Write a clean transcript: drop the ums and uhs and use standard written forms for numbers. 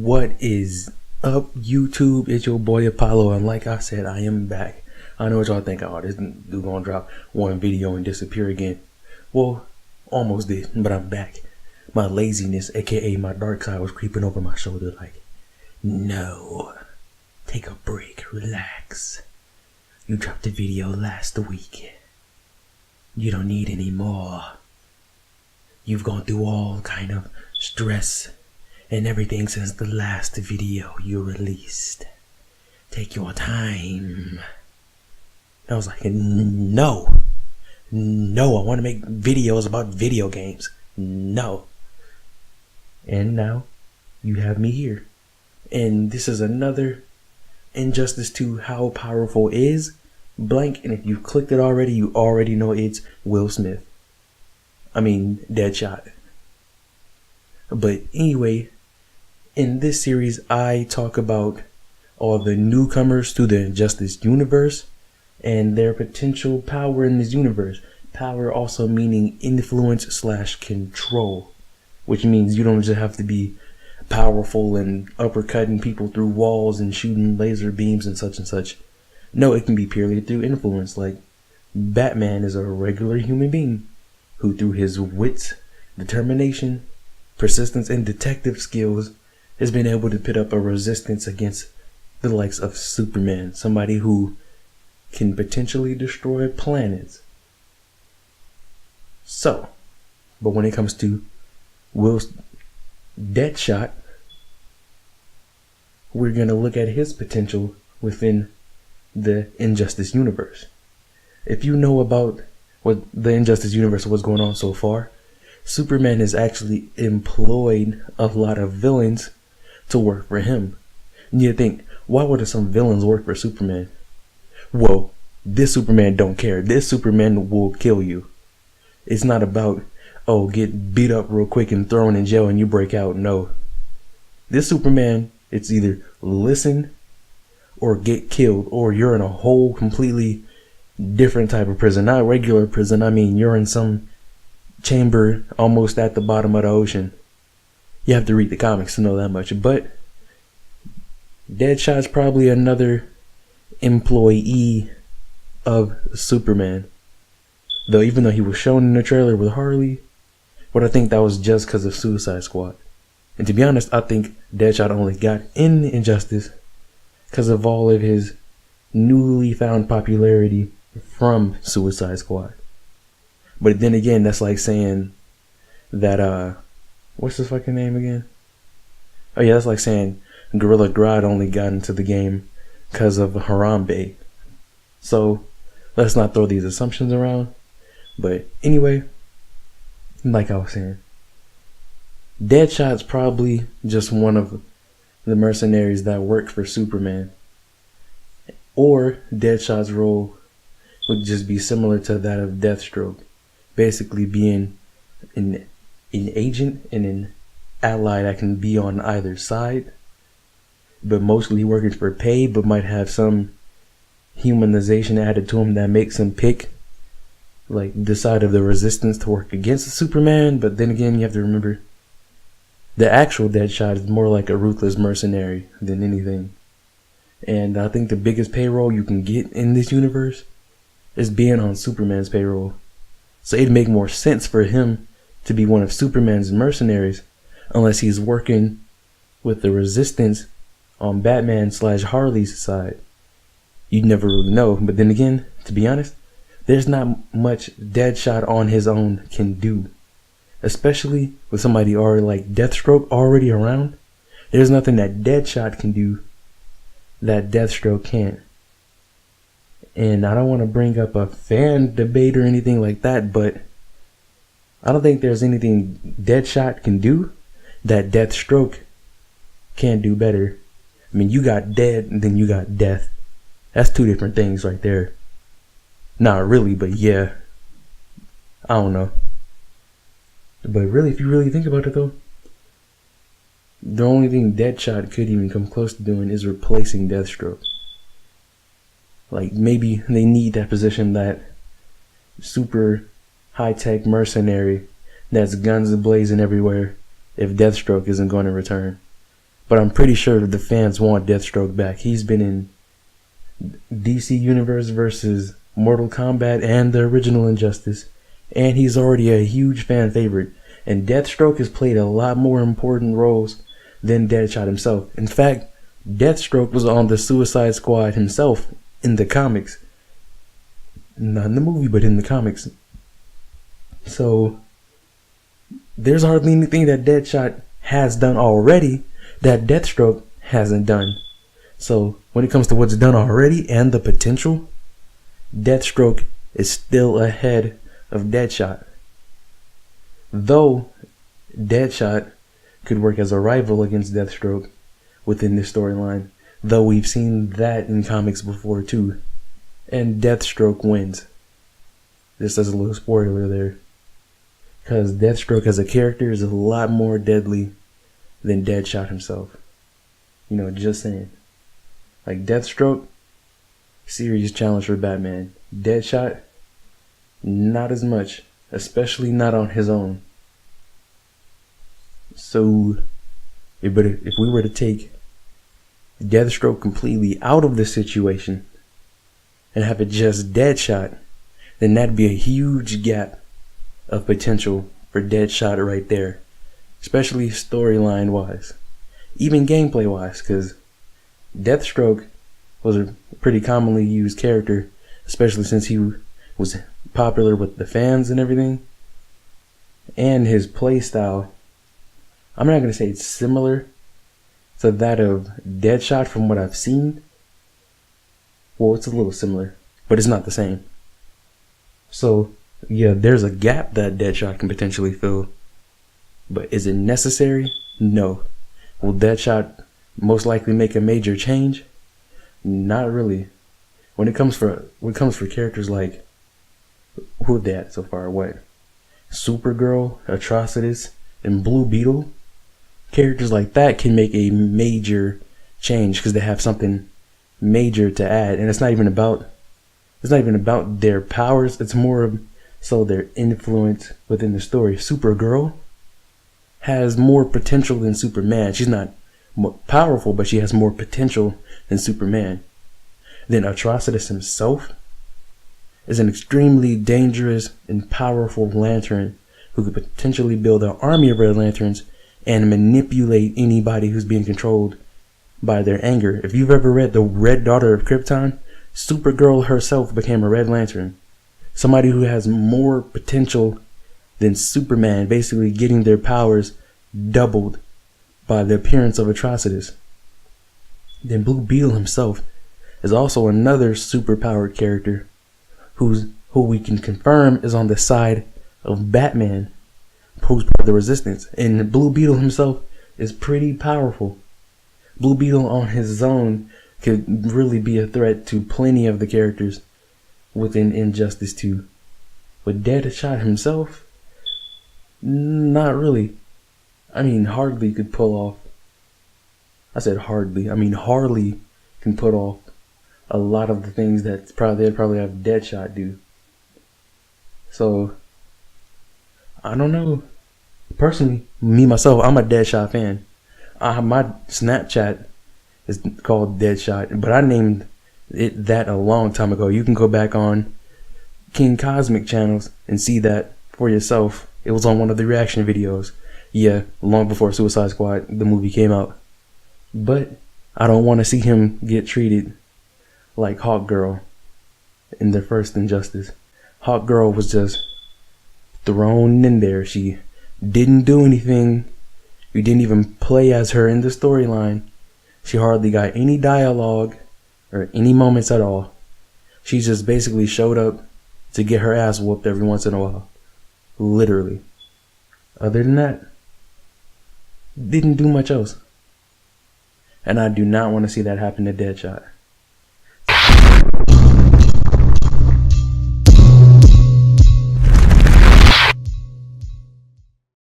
What is up, YouTube? It's your boy Apollo, and like I said, I am back. I know what y'all think. Oh, this dude gonna drop one video and disappear again. Well, almost did, but I'm back. My laziness, aka my dark side, was creeping over my shoulder like, no, take a break, relax. You dropped a video last week. You don't need any more. You've gone through all kind of stress and everything since the last video you released. Take your time. I was like, no, I want to make videos about video games. No. And now you have me here. And this is another injustice to how powerful is blank. And if you clicked it already, you already know it's Will Smith. I mean, DeadShot. But anyway, in this series, I talk about all the newcomers to the Injustice universe and their potential power in this universe. Power also meaning influence / control, which means you don't just have to be powerful and uppercutting people through walls and shooting laser beams and such. No, it can be purely through influence. Like Batman is a regular human being who, through his wits, determination, persistence, and detective skills, has been able to put up a resistance against the likes of Superman, somebody who can potentially destroy planets. So, but when it comes to Will's DeadShot, we're going to look at his potential within the Injustice universe. If you know about what the Injustice universe, what's going on so far, Superman has actually employed a lot of villains to work for him. And you think, why would some villains work for Superman? Well, this Superman don't care. This Superman will kill you. It's not about, oh, get beat up real quick and thrown in jail and you break out. No. This Superman, it's either listen or get killed, or you're in a whole completely different type of prison. Not regular prison. I mean, you're in some chamber almost at the bottom of the ocean. You have to read the comics to know that much. But DeadShot's probably another employee of Superman. Though even though he was shown in the trailer with Harley, but I think that was just because of Suicide Squad. And to be honest, I think DeadShot only got in Injustice because of all of his newly found popularity from Suicide Squad. But then again, that's like saying that, what's his fucking name again? Oh yeah, that's like saying Gorilla Grodd only got into the game because of Harambe. So let's not throw these assumptions around. But anyway, like I was saying, DeadShot's probably just one of the mercenaries that work for Superman. Or DeadShot's role would just be similar to that of Deathstroke. Basically being an agent and an ally that can be on either side, but mostly working for pay, but might have some humanization added to him that makes him pick like the side of the resistance to work against Superman. But then again, you have to remember the actual DeadShot is more like a ruthless mercenary than anything. And I think the biggest payroll you can get in this universe is being on Superman's payroll. So it'd make more sense for him to be one of Superman's mercenaries, unless he's working with the resistance on Batman / Harley's side. You'd never really know. But then again, to be honest, there's not much DeadShot on his own can do. Especially with somebody already like Deathstroke already around. There's nothing that DeadShot can do that Deathstroke can't. And I don't want to bring up a fan debate or anything like that, but I don't think there's anything DeadShot can do that Deathstroke can't do better. I mean, you got dead and then you got death. That's two different things right there. Not really, but yeah. I don't know. But really, if you really think about it though, the only thing DeadShot could even come close to doing is replacing Deathstroke. Like, maybe they need that position, that super high-tech mercenary that's guns blazing everywhere, if Deathstroke isn't going to return. but I'm pretty sure the fans want Deathstroke back. He's been in DC Universe versus Mortal Kombat and the original Injustice, and he's already a huge fan favorite. And Deathstroke has played a lot more important roles than DeadShot himself. In fact, Deathstroke was on the Suicide Squad himself in the comics. Not in the movie, but in the comics. So, there's hardly anything that DeadShot has done already that Deathstroke hasn't done. So, when it comes to what's done already and the potential, Deathstroke is still ahead of Deadshot. Though Deadshot could work as a rival against Deathstroke within this storyline, though we've seen that in comics before too. And Deathstroke wins. Just as a little spoiler there. Because Deathstroke as a character is a lot more deadly than Deadshot himself. You know, just saying. Like Deathstroke, serious challenge for Batman. Deadshot, not as much. Especially not on his own. So, if we were to take Deathstroke completely out of the situation and have it just Deadshot, then that'd be a huge gap of potential for Deadshot right there. Especially storyline wise. Even gameplay wise, because Deathstroke was a pretty commonly used character, especially since he was popular with the fans and everything. And his playstyle, I'm not going to say it's similar to that of Deadshot from what I've seen. Well, it's a little similar, but it's not the same. So, yeah, there's a gap that Deadshot can potentially fill. But is it necessary? No. Will Deadshot most likely make a major change? Not really. When it comes for characters like, who are they at so far? What? Supergirl, Atrocitus, and Blue Beetle? Characters like that can make a major change because they have something major to add, and it's not even about their powers. It's more of so their influence within the story. Supergirl has more potential than Superman. She's not more powerful, but she has more potential than Superman. Then Atrocitus himself is an extremely dangerous and powerful Lantern who could potentially build an army of Red Lanterns and manipulate anybody who's being controlled by their anger. If you've ever read The Red Daughter of Krypton, Supergirl herself became a Red Lantern. Somebody who has more potential than Superman, basically getting their powers doubled by the appearance of Atrocitus. Then Blue Beetle himself is also another superpowered character who we can confirm is on the side of Batman, who's part of the Resistance. And Blue Beetle himself is pretty powerful. Blue Beetle on his own could really be a threat to plenty of the characters within Injustice 2. But Deadshot himself, not really. I mean, hardly could pull off. I said hardly. I mean, Harley can put off a lot of the things that they'd probably have Deadshot do. So, I don't know. Personally, me myself, I'm a Deadshot fan. My Snapchat is called Deadshot, but I named it that a long time ago. You can go back on King Cosmic channels and see that for yourself. It was on one of the reaction videos. Yeah, long before Suicide Squad, the movie came out. But I don't want to see him get treated like Hawkgirl in the first Injustice. Hawkgirl was just thrown in there. She didn't do anything. You didn't even play as her in the storyline. She hardly got any dialogue or any moments at all. She just basically showed up to get her ass whooped every once in a while. Literally. Other than that, didn't do much else. And I do not want to see that happen to Deadshot.